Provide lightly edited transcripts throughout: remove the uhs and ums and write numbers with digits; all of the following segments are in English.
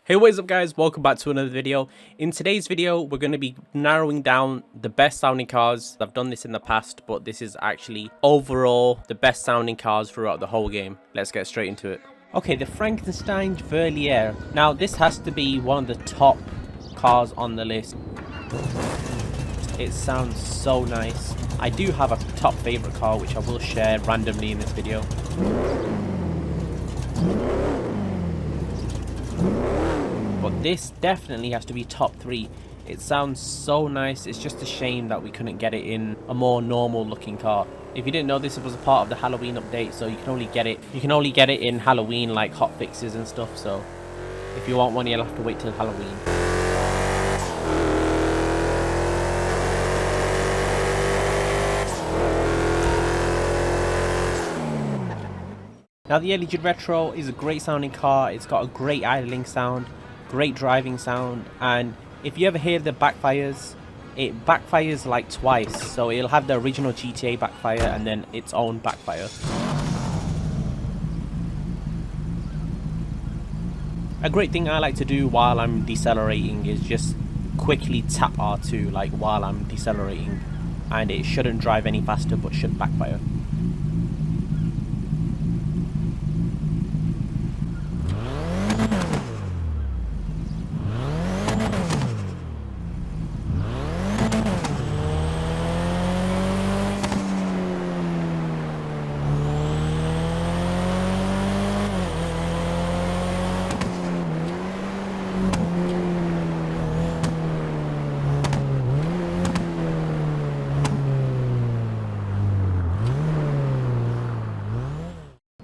Hey, what is up guys, welcome back to another video. In today's video we're going to be narrowing down the best sounding cars. I've done this in the past, but this is actually overall the best sounding cars throughout the whole game. Let's get straight into it. Okay, the Frankenstage Verliere. Now this has to be one of the top cars on the list. It sounds so nice. I do have a top favorite car which I will share randomly in this video. But this definitely has to be top 3. It sounds so nice. It's just a shame that we couldn't get it in a more normal looking car. If you didn't know, this was a part of the Halloween update, so you can only get it in Halloween, like hot fixes and stuff. So if you want one, you'll have to wait till Halloween. Now the Elegy Retro is a great sounding car. It's got a great idling sound, great driving sound, and if you ever hear the backfires, it backfires like twice. So it'll have the original GTA backfire and then its own backfire. A great thing I like to do while I'm decelerating is just quickly tap R2 like while I'm decelerating, and it shouldn't drive any faster but should backfire.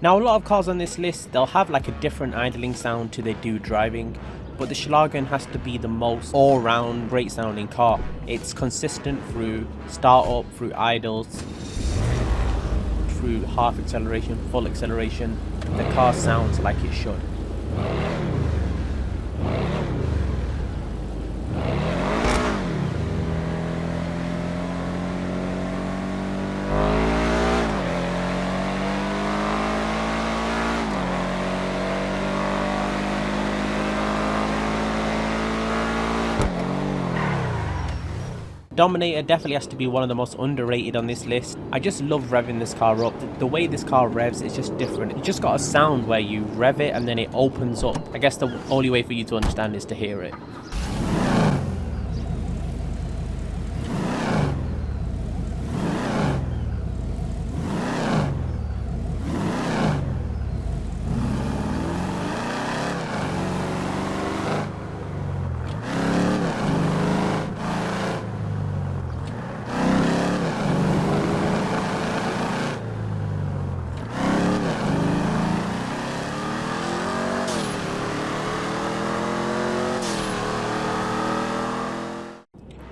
Now a lot of cars on this list, they'll have like a different idling sound to they do driving, but the Schlagen has to be the most all-round great sounding car. It's consistent through start-up, through idles, through half acceleration, full acceleration. The car sounds like it should. Dominator definitely has to be one of the most underrated on this list. I just love revving this car up. The way this car revs is just different. It's just got a sound where you rev it and then it opens up. I guess the only way for you to understand is to hear it.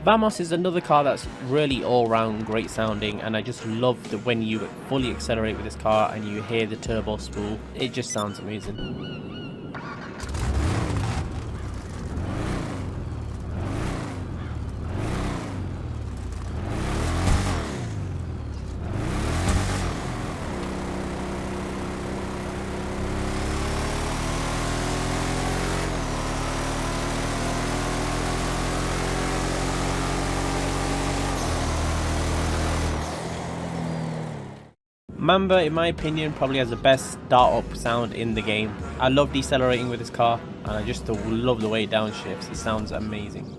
Vamos is another car that's really all-round great sounding, and I just love that when you fully accelerate with this car and you hear the turbo spool, it just sounds amazing. Mamba, in my opinion, probably has the best start-up sound in the game. I love decelerating with this car, and I just love the way it downshifts. It sounds amazing.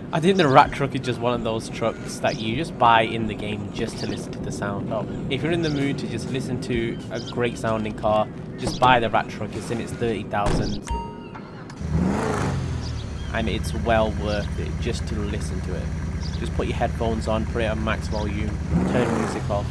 I think the rat truck is just one of those trucks that you just buy in the game just to listen to the sound of. If you're in the mood to just listen to a great sounding car, just buy the rat truck. It's in its 30,000s. And it's well worth it just to listen to it. Just put your headphones on, put it on max volume, turn music off.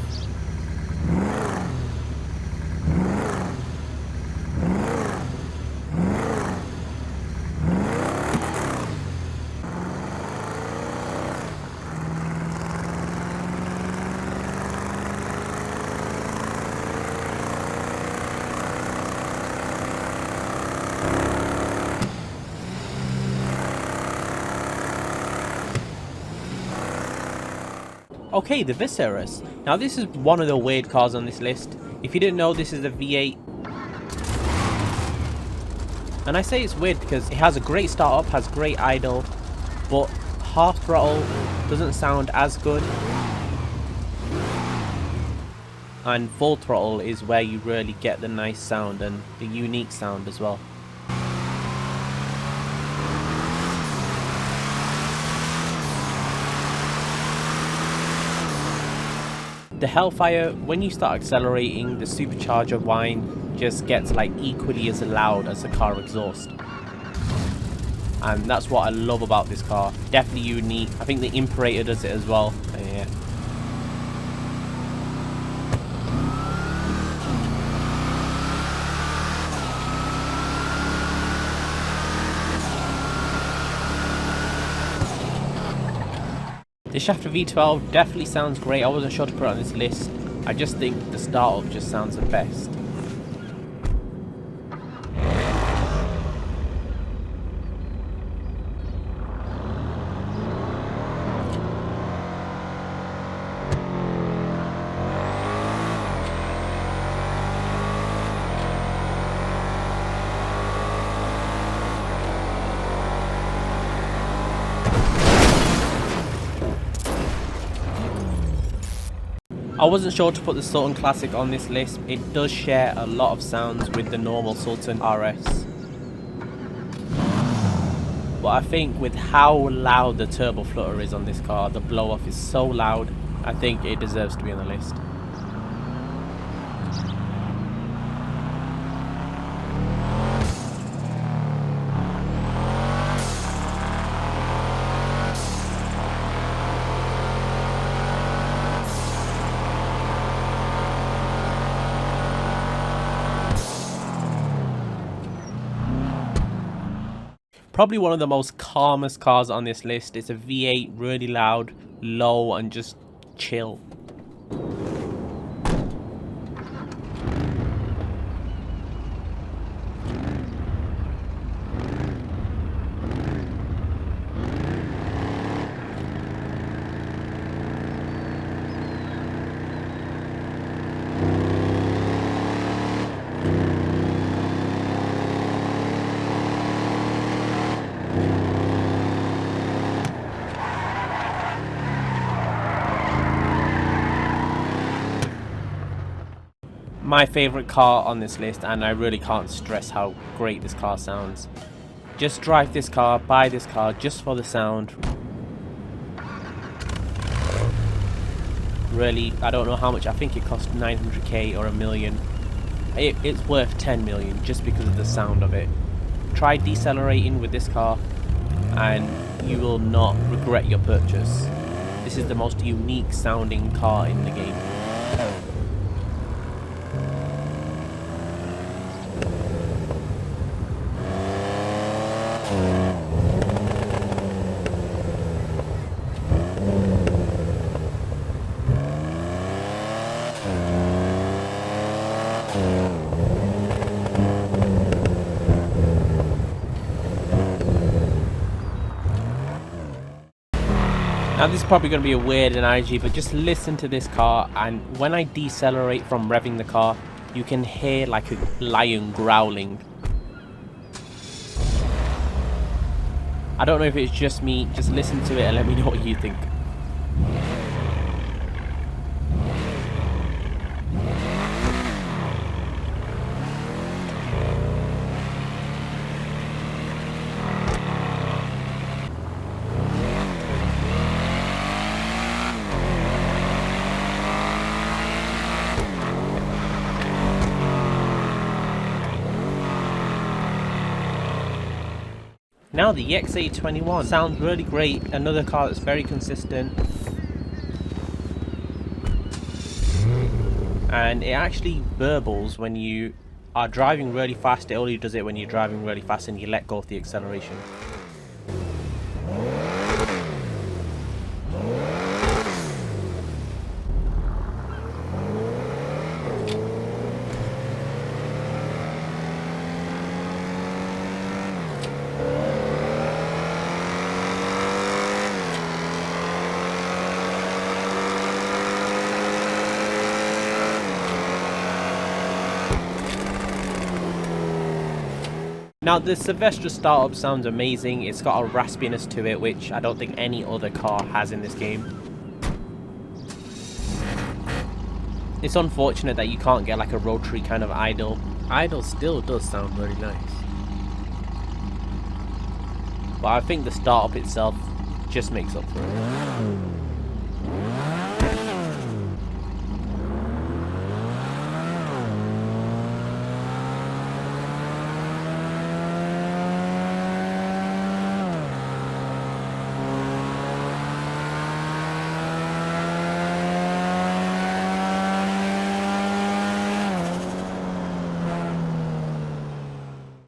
Okay, the Viseris. Now this is one of the weird cars on this list. If you didn't know, this is a V8. And I say it's weird because it has a great start up, has great idle, but half throttle doesn't sound as good. And full throttle is where you really get the nice sound and the unique sound as well. The Hellfire, when you start accelerating, the supercharger whine just gets like equally as loud as the car exhaust. And that's what I love about this car. Definitely unique. I think the Imperator does it as well. Yeah. The Schafter V12 definitely sounds great. I wasn't sure to put it on this list. I just think the startup just sounds the best. I wasn't sure to put the Sultan Classic on this list. It does share a lot of sounds with the normal Sultan RS. But I think with how loud the turbo flutter is on this car, the blow off is so loud, I think it deserves to be on the list. Probably one of the most calmest cars on this list. It's a V8, really loud, low, and just chill. My favourite car on this list, and I really can't stress how great this car sounds. Just drive this car, buy this car just for the sound. Really, I don't know how much. I think it cost 900k or a million. It's worth 10 million just because of the sound of it. Try decelerating with this car and you will not regret your purchase. This is the most unique sounding car in the game. Now this is probably going to be a weird analogy, but just listen to this car, and when I decelerate from revving the car, you can hear like a lion growling. I don't know if it's just me, just listen to it and let me know what you think. Now the XA21 sounds really great, another car that's very consistent. And it actually burbles when you are driving really fast. It only does it when you're driving really fast and you let go of the acceleration. Now the Savestra startup sounds amazing. It's got a raspiness to it which I don't think any other car has in this game. It's unfortunate that you can't get like a rotary kind of idle. Idle still does sound very nice. But I think the startup itself just makes up for it.